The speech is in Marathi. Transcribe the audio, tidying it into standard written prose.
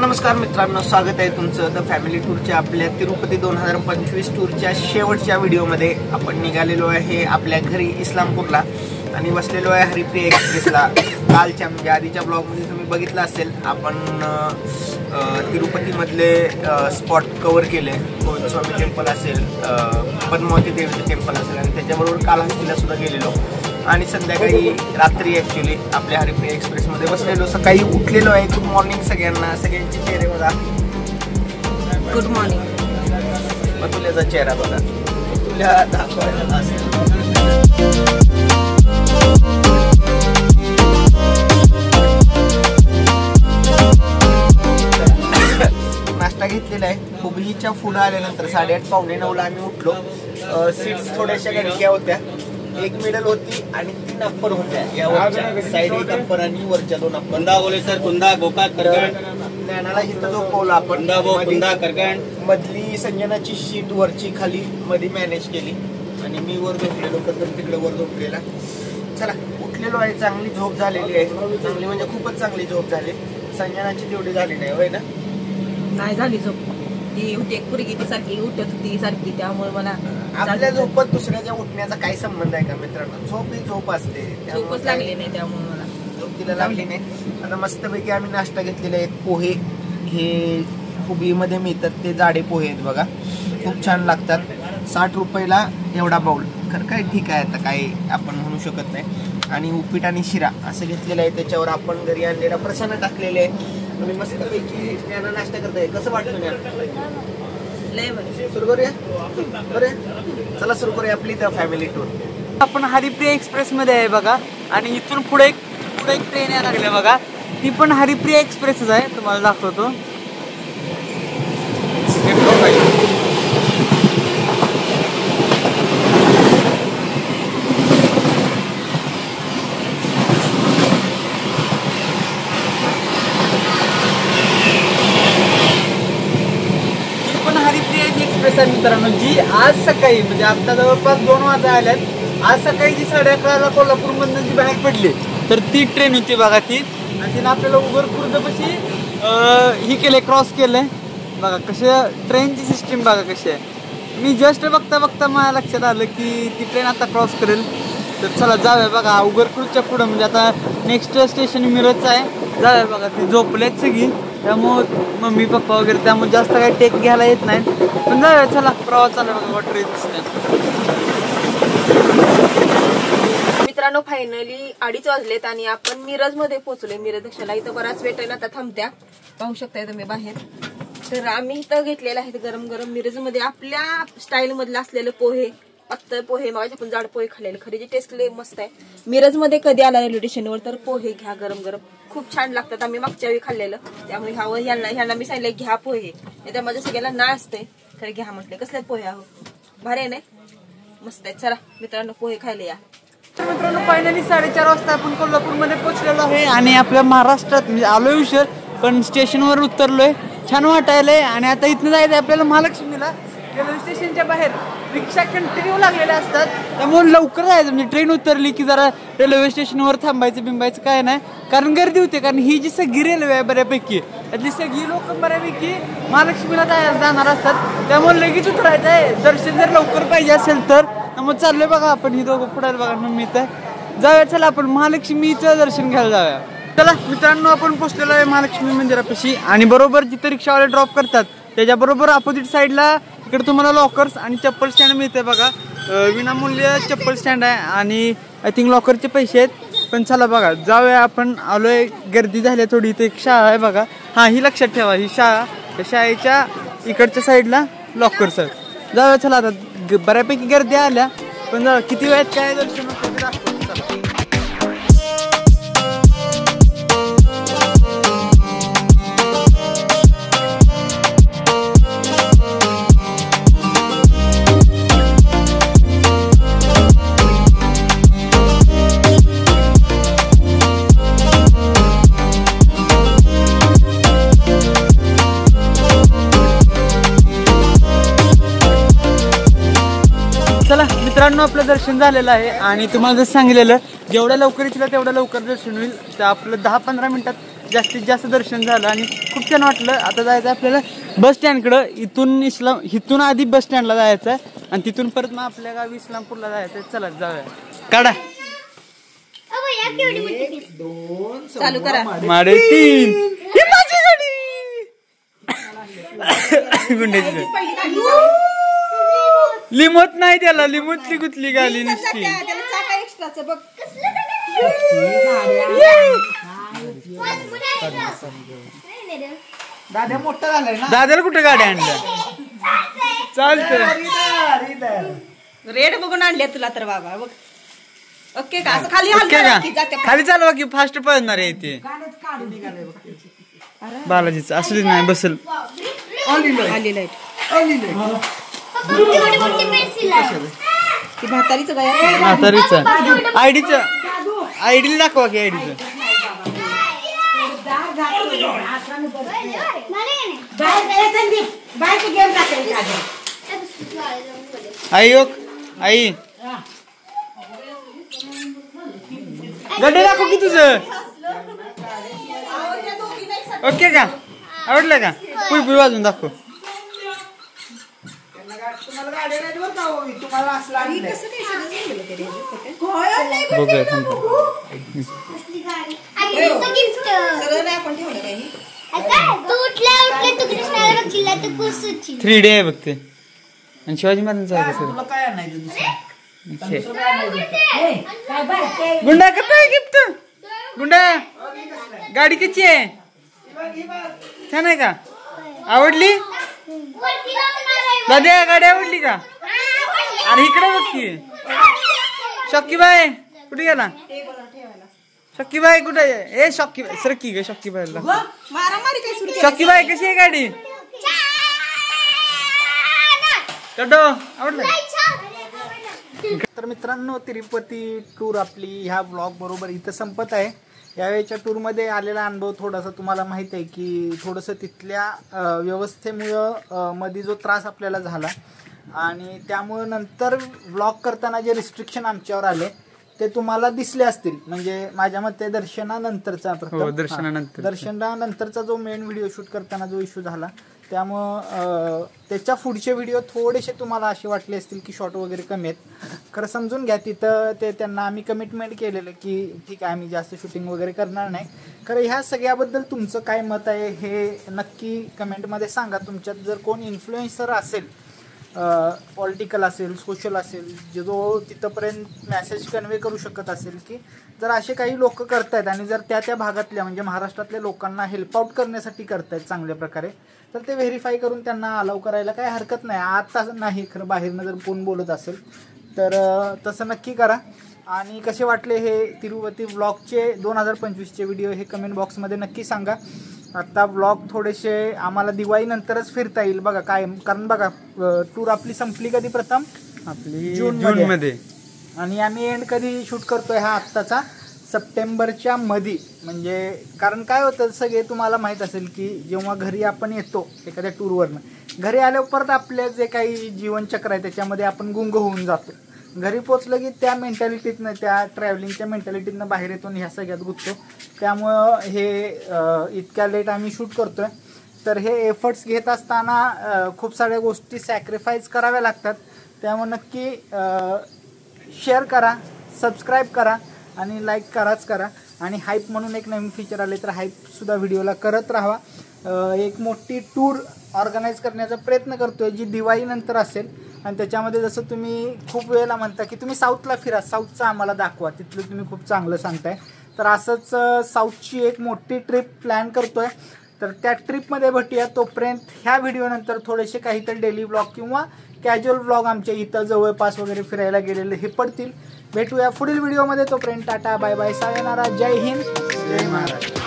नमस्कार मित्रांनो, स्वागत आहे तुमचं द फॅमिली टूरच्या आपल्या तिरुपती 2025 टूरच्या शेवटच्या व्हिडिओमध्ये. आपण निघालेलो आहे आपल्या घरी इस्लामपूरला आणि बसलेलो आहे हरिप्रिया एक्सप्रेसला. कालच्या म्हणजे आधीच्या ब्लॉगमध्ये तुम्ही बघितलं असेल, आपण तिरुपतीमधले स्पॉट कव्हर केले. गोविंद स्वामी टेम्पल असेल, पद्मावती देवीचे टेम्पल असेल आणि त्याच्याबरोबर कालहस्तीला सुद्धा गेलेलो आणि संध्याकाळी रात्री ॲक्च्युली आपल्या हरिप्रिया एक्सप्रेसमध्ये बसलेलो. सकाळी उठलेलो आहे. गुड मॉर्निंग सगळ्यांना. सगळ्यांचे चेहरे बघा. Good morning. तुल्याचा चेहरा बघा. तुला दाखवायला असेल. नाश्ता घेतलेला आहे. हुबलीच्या पुढं आल्यानंतर 8:30 पावणे 9ला आम्ही उठलो. सीट्स थोड्याशा गणक्या होत्या. एक मिडल होती आणि 3 अप्पर होत्या. यावरच्या साईड एक अप्पर आणि वरच्या 2 अप्पर. कुंदा बोले सर, कुंदा गोकाक करगण. ज्ञानाला इथं जो पोल आपण कुंदा करगण. मधली संजनाची शीट वरची खाली मध्ये मॅनेज केली आणि मी वर झोपलेलो. कदम तिकडे वर झोपलेला. चला उठलेलो आहे. चांगली झोप झालेली आहे. चांगली म्हणजे खूपच चांगली झोप झाली. संजनाची तेवढी झाली नाही होय ना? नाही झाली झोप. ती होती एक पुरगी, ती सारखी उठत होती सारखी, त्यामुळे मला आपल्या झोपत दुसऱ्याच्या उठण्याचा काही संबंध आहे का मित्रांनो? झोप ही झोप असते. झोपच लागली नाही, त्यामुळे मला झोप तिला लागली नाही. आता मस्तपैकी आम्ही नाश्ता घेतलेले आहेत. पोहे हे हुबलीमध्ये मिळतात, ते जाडे पोहे आहेत बघा. खूप छान लागतात. 60 रुपयाला एवढा बाउल. खरं काय ठीक आहे, आता काही आपण म्हणू शकत नाही. आणि उपीट आणि शिरा असं घेतलेलं आहे. त्याच्यावर आपण घरी आणलेला प्रसाद टाकलेले आहे आणि मस्तपैकी त्यांना नाश्ता करताय. कसं वाटतं लय बरं. सुरू करूया. बरं चला सुरू करूया आपली द फॅमिली टूर. आपण हरिप्रिया एक्सप्रेस मध्ये आहे बघा आणि इथून पुढे एक ट्रेन यायला लागली बघा. ती पण हरिप्रिया एक्सप्रेसच आहे. तुम्हाला दाखवतो. मित्रांनो, जी आज सकाळी म्हणजे आता जवळपास 2 वाजता आल्यात. आज सकाळी जी 11:30ला कोल्हापूरमधून जी बाहेर पडली तर ती ट्रेन होती बघा ती. आणि तिने आपल्याला उगरखुर्दपाशी ही केले, क्रॉस केलंय बघा. कशा ट्रेनची सिस्टीम बघा कशी आहे. मी जस्ट बघता माझ्या लक्षात आलं की ती ट्रेन आता क्रॉस करेल. तर चला जाऊया बघा उगरखुर्दच्या पुढं. म्हणजे आता नेक्स्ट स्टेशन मिरजचं आहे. जाऊया बघा. ती झोपलेत सगळी, त्यामुळं मम्मी पप्पा वगैरे, त्यामुळे जास्त काही टेक घ्यायला येत नाही. पण जाऊया चला. प्रवास चालू बघा ट्रेन. मित्रांनो, फायनली 2:30 वाजलेत आणि आपण मिरज मध्ये पोहोचलोय. मिरज दक्षाला इथं बराच वेळ ट्रेन आता थांबत्या. पाहू शकताय तुम्ही बाहेर. तर आम्ही इथं घेतलेलं आहे गरम गरम मिरज मध्ये आपल्या स्टाईल मधलं असलेलं पोहे, पातळ पोहे. मग आपण जाड पोहे खाल्लेले. खरी जी टेस्ट लय मस्त आहे. मिरज मध्ये कधी आला रेल्वे स्टेशनवर तर पोहे घ्या गरम गरम. खूप छान लागतात. आम्ही मागच्या वेळी खाल्लेलं, त्यामुळे ह्यांना मी सांगितलं घ्या पोहे. नाही माझ्या सगळ्याला ना असते खरं घ्या म्हटले. कसले पोहे आहो, भारी नाही मस्त आहे. चला मित्रांनो पोहे खायला या. तर मित्रांनो फायनली 4:30 वाजता आपण कोल्हापूरमध्ये पोहोचलेलो आहे आणि आपल्या महाराष्ट्रात म्हणजे आलोय उशीर, पण स्टेशनवर उतरलोय. छान वाटायलंय. आणि आता इथनं जायचं आपल्याला महालक्ष्मीला. रेल्वे स्टेशनच्या बाहेर रिक्षा कंटिन्यू लागलेल्या असतात, त्यामुळे लवकर जायचं. म्हणजे ट्रेन उतरली की जरा रेल्वे स्टेशनवर थांबायचं बिंबायचं काय नाही, कारण गर्दी होते. कारण ही जी सगळी रेल्वे आहे बऱ्यापैकी, त्यातली सगळी लोक बऱ्यापैकी महालक्ष्मीला जाणार असतात. त्यामुळे लगेच उतरायचं आहे. दर्शन जर लवकर पाहिजे असेल तर. त्यामुळे चाललोय बघा आपण. ही दोघं पुढे बघा मम्मी तर. जाऊया चला आपण महालक्ष्मीचं दर्शन घ्यायला जाऊया. चला मित्रांनो, आपण पोहोचलेलो आहे महालक्ष्मी मंदिरापाशी आणि बरोबर जिथे रिक्षावाले ड्रॉप करतात त्याच्याबरोबर अपोजिट साईडला इकडे तुम्हाला लॉकर्स आणि चप्पल स्टँड मिळते बघा. विनामूल्य चप्पल स्टँड आहे आणि आय थिंक लॉकरचे पैसे आहेत. पण चला बघा जाऊया आपण. आलोय, गर्दी झाली थोडी. इथे एक शाळा आहे बघा. हा ही लक्षात ठेवा, ही शाळा. त्या शाळेच्या इकडच्या साईडला लॉकर्स आहेत. जाऊया चला. आता बऱ्यापैकी गर्दी आल्या, पण जाऊ किती वेळात काय दर्शन दाखवतो. चला मित्रांनो, आपलं दर्शन झालेलं आहे आणि तुम्हाला जसं सांगितलेलं जेवढ्या लवकर येतील तेवढ्या लवकर दर्शन होईल. तर आपलं 10-15 मिनिटात जास्तीत जास्त दर्शन झालं आणि खूप छान वाटलं. आता जायचं आपल्याला बस स्टँडकडं. इथून आधी बस स्टँडला जायचं आहे आणि तिथून परत मग आपल्या गावी इस्लामपूरला जायचं आहे. चला जाऊया. काढा चालू करा. माडे 3 ही माझी गाडी. गुंड्याची लिमत नाही त्याला. लिमतली कुठली गाडी नुसती. त्याला चाका एक्स्ट्राचं बघ. दादा मोठा झालाय ना. दादाला कुठे गाडी आणल्या. चालतं. रेड बघून आणले तुला तर बाबा बघ. ओके का असं खाली खाली चालवा की फास्ट पळणार आहे ते. बालाजीचं असू दे नाही बसल. ती म्हातारीचं काय म्हातारीचं आयडीला दाखवा की आयडीचं. आई गड्डे दाखव की तुझं. ओके का आवडलं का. पुई वाजून दाखव. बघूया 3D आहे बघते. आणि शिवाजी महाराजांचं काय गुंडा कसं आहे गिफ्ट. गुंडा गाडी कशी आहे. छान आहे का. आवडली दादा. गाडी आवडली का. अरे इकडे बघ की. शक्कीबाई कुठे गेला. शक्कीबाई कुठे. ए शक्कीबाई सर की ग. शक्कीबाईला शक्कीबाई कशी आहे गाडी. आवडलं. तर मित्रांनो तिरुपती टूर आपली ह्या ब्लॉग बरोबर इथं संपत आहे. यावेळेच्या टूरमध्ये आलेला अनुभव थोडासा तुम्हाला माहीत आहे की थोडंसं तिथल्या व्यवस्थेमुळं मध्ये जो त्रास आपल्याला झाला आणि त्यामुळं नंतर ब्लॉग करताना जे रिस्ट्रिक्शन आमच्यावर आले ते तुम्हाला दिसले असतील. म्हणजे माझ्या मते दर्शनानंतरचा दर्शनानंतरचा जो मेन व्हिडिओ शूट करताना जो इश्यू झाला त्यामुळं त्याच्या पुढचे व्हिडिओ थोडेसे तुम्हाला असे वाटले असतील की शॉर्ट वगैरे कमी आहेत. खरं समजून घ्या. तिथं ते त्यांना आम्ही कमिटमेंट केलेलं की ठीक आहे आम्ही जास्त शूटिंग वगैरे करणार नाही. खरं ह्या सगळ्याबद्दल तुमचं काय मत आहे हे नक्की कमेंटमध्ये सांगा. तुमच्यात जर कोण इन्फ्लुएन्सर असेल, पॉलिटिकल असेल, सोशल असेल, जो तिथंपर्यंत मॅसेज कन्वे करू शकत असेल की जर असे काही लोक करतायत आणि जर त्या भागातल्या म्हणजे महाराष्ट्रातल्या लोकांना हेल्प आउट करण्यासाठी करतायत चांगल्या प्रकारे तर ते व्हेरीफाय करून त्यांना अलाउ करायला काही हरकत नाही. आता नाही खरं बाहेरनं जर कोण बोलत असेल तर तसं नक्की करा. आणि कसे वाटले हे तिरुपती व्लॉगचे 2025चे व्हिडिओ हे कमेंट बॉक्समध्ये नक्की सांगा. आता व्लॉग थोडेसे आम्हाला दिवाळीनंतरच फिरता येईल बघा काय. कारण बघा टूर आपली संपली कधी. प्रथम आपली जून मध्ये आणि आम्ही एंड कधी शूट करतोय हा आत्ताचा सप्टेंबरच्या मध्ये. म्हणजे कारण काय होतं सगळे तुम्हाला माहीत असेल की जेव्हा घरी आपण येतो एखाद्या टूरवरनं घरी आल्यावर परत आपले जे काही जीवनचक्र आहे त्याच्यामध्ये आपण गुंग होऊन जातो. घरी पोचलं की त्या मेंटॅलिटीतनं त्या ट्रॅव्हलिंगच्या मेंटॅलिटीतनं बाहेर येतो ह्या सगळ्यात गुंततो. त्यामुळं हे इतक्या लेट आम्ही शूट करतोय. तर हे एफर्ट्स घेत असताना खूप साऱ्या गोष्टी सॅक्रिफाईस कराव्या लागतात. त्यामुळे नक्की शेअर करा, सबस्क्राईब करा आणि लाईक करा. आणि हाईप म्हणून एक नवीन फीचर आले तर हाईपसुद्धा व्हिडिओला करत राहा. एक मोठी टूर ऑर्गनाईज करण्याचा प्रयत्न करतोय जी दिवाळीनंतर असेल. आणि त्याच्यामध्ये जसं तुम्ही खूप वेळेला म्हणता की तुम्ही साऊथला फिरा, साऊथचं आम्हाला दाखवा, तिथलं तुम्ही खूप चांगलं सांगताय. तर असंच साऊथची एक मोठी ट्रिप प्लॅन करतोय. तर त्या ट्रिपमध्ये भेटूया. तोपर्यंत ह्या व्हिडिओनंतर थोडेसे काहीतरी डेली व्लॉग किंवा कॅज्युअल व्लॉग आमच्या इथं जवळपास वगैरे फिरायला गेलेले हे पडतील. भेटूया पुढील व्हिडिओमध्ये. तोपर्यंत टाटा बाय बाय सायोनारा. जय हिंद जय महाराष्ट्र.